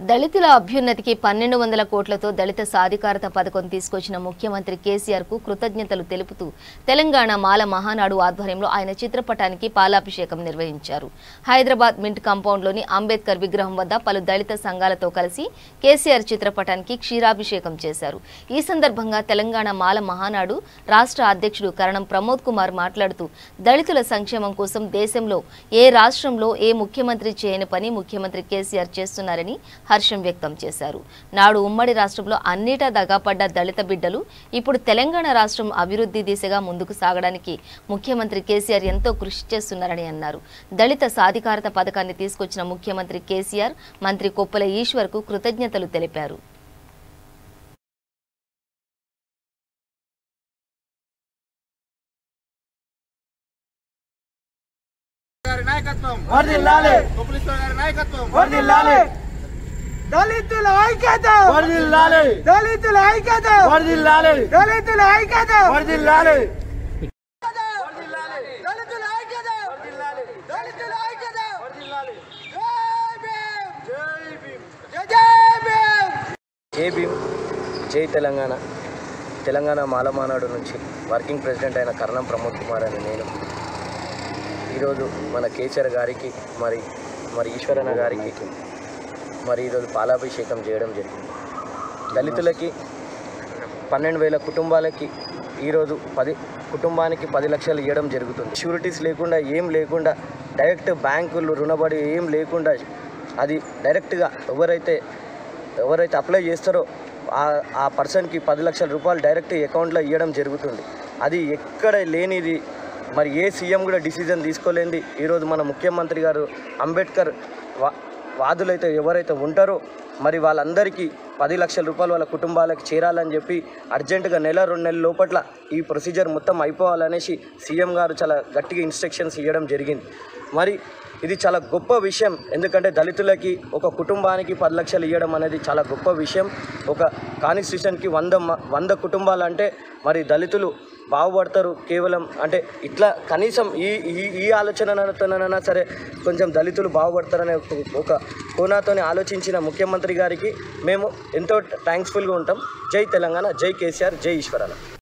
దళితుల అభ్యున్నతికి 1200 కోట్లతో దళిత సాధికారత పథకం తీసుకొచ్చిన ముఖ్యమంత్రి కేసీఆర్ కు కృతజ్ఞతలు తెలుపుతూ తెలంగాణ మాల మహానాడు ఆధ్వర్యంలో ఆయన చిత్రపటానికి పాలాభిషేకం నిర్వహించారు. హైదరాబాద్ మింట్ కాంపౌండ్ లోని అంబేద్కర్ విగ్రహం వద్ద పలు దళిత సంఘాలతో కలిసి కేసీఆర్ చిత్రపటానికి క్షీరాభిషేకం చేశారు. ఈ సందర్భంగా తెలంగాణ మాల మహానాడు రాష్ట్ర అధ్యక్షుడు కరణం ప్రమోద్ కుమార్ మాట్లాడుతూ దళితుల సంక్షేమం కోసం దేశంలో ఏ రాష్ట్రంలో ఏ ముఖ్యమంత్రి చేయని పని ముఖ్యమంత్రి కేసీఆర్ చేస్తున్నారని హర్షం వ్యక్తం చేశారు. నాడు ఉమ్మడి రాష్ట్రంలో అన్నిటా దగాపడ్డ దళిత బిడ్డలు ఇప్పుడు తెలంగాణ రాష్ట్రం అభివృద్ధి దిశగా ముందుకు సాగడానికి ముఖ్యమంత్రి కేసీఆర్ ఎంతో కృషి చేస్తున్నారని అన్నారు. దళిత సాధికారత పథకాన్ని తీసుకొచ్చిన ముఖ్యమంత్రి కేసీఆర్ మంత్రి కొప్పుల ఈశ్వర్ కు కృతజ్ఞతలు తెలిపారు. దళితుల ఐక్యత వర్ధిల్లాలి, దళితుల ఐక్యత వర్ధిల్లాలి, దళితుల ఐక్యత వర్ధిల్లాలి, దళితుల ఐక్యత వర్ధిల్లాలి, దళితుల ఐక్యత వర్ధిల్లాలి. జై భీమ్, జై భీమ్, జై భీమ్, జై తెలంగాణ. తెలంగాణ మాల మహానాడు నుంచి వర్కింగ్ ప్రెసిడెంట్ అయిన కరణం ప్రమోద్ కుమార్ అని నేను ఈరోజు మన కేసీఆర్ గారికి మరి ఈశ్వరన్న గారికి ఈరోజు పాలాభిషేకం చేయడం జరిగింది. దళితులకి 12,000 కుటుంబాలకి ఈరోజు కుటుంబానికి 10 లక్షలు ఇవ్వడం జరుగుతుంది. షూరిటీస్ లేకుండా ఏం లేకుండా డైరెక్ట్ బ్యాంకులు రుణపడి ఏం లేకుండా అది డైరెక్ట్గా ఎవరైతే అప్లై చేస్తారో ఆ పర్సన్కి 10 లక్షల రూపాయలు డైరెక్ట్ అకౌంట్లో ఇవ్వడం జరుగుతుంది. అది ఎక్కడ లేనిది, మరి ఏ సీఎం కూడా డిసిజన్ తీసుకోలేనిది ఈరోజు మన ముఖ్యమంత్రి గారు అంబేద్కర్ వాదులైతే ఎవరైతే ఉంటారో మరి వాళ్ళందరికీ 10 లక్షల రూపాయలు వాళ్ళ కుటుంబాలకు చేరాలని చెప్పి అర్జెంటుగా 1-2 నెలల లోపట్ల ఈ ప్రొసీజర్ మొత్తం అయిపోవాలనేసి సీఎం గారు చాలా గట్టిగా ఇన్స్ట్రక్షన్స్ ఇవ్వడం జరిగింది. మరి ఇది చాలా గొప్ప విషయం. ఎందుకంటే దళితులకి ఒక కుటుంబానికి 10 లక్షలు ఇవ్వడం అనేది చాలా గొప్ప విషయం. ఒక కాన్స్టిట్యూషన్కి 100 కుటుంబాలు అంటే మరి దళితులు బాగుపడతారు. కేవలం అంటే ఇట్లా కనీసం ఈ ఆలోచనతోనైనా సరే కొంచెం దళితులు బాగుపడతారనే ఒక కోణంతోనే ఆలోచించిన ముఖ్యమంత్రి గారికి మేము ఎంతో థ్యాంక్స్ఫుల్గా ఉంటాం. జై తెలంగాణ, జై కేసీఆర్, జై ఈశ్వరన్న.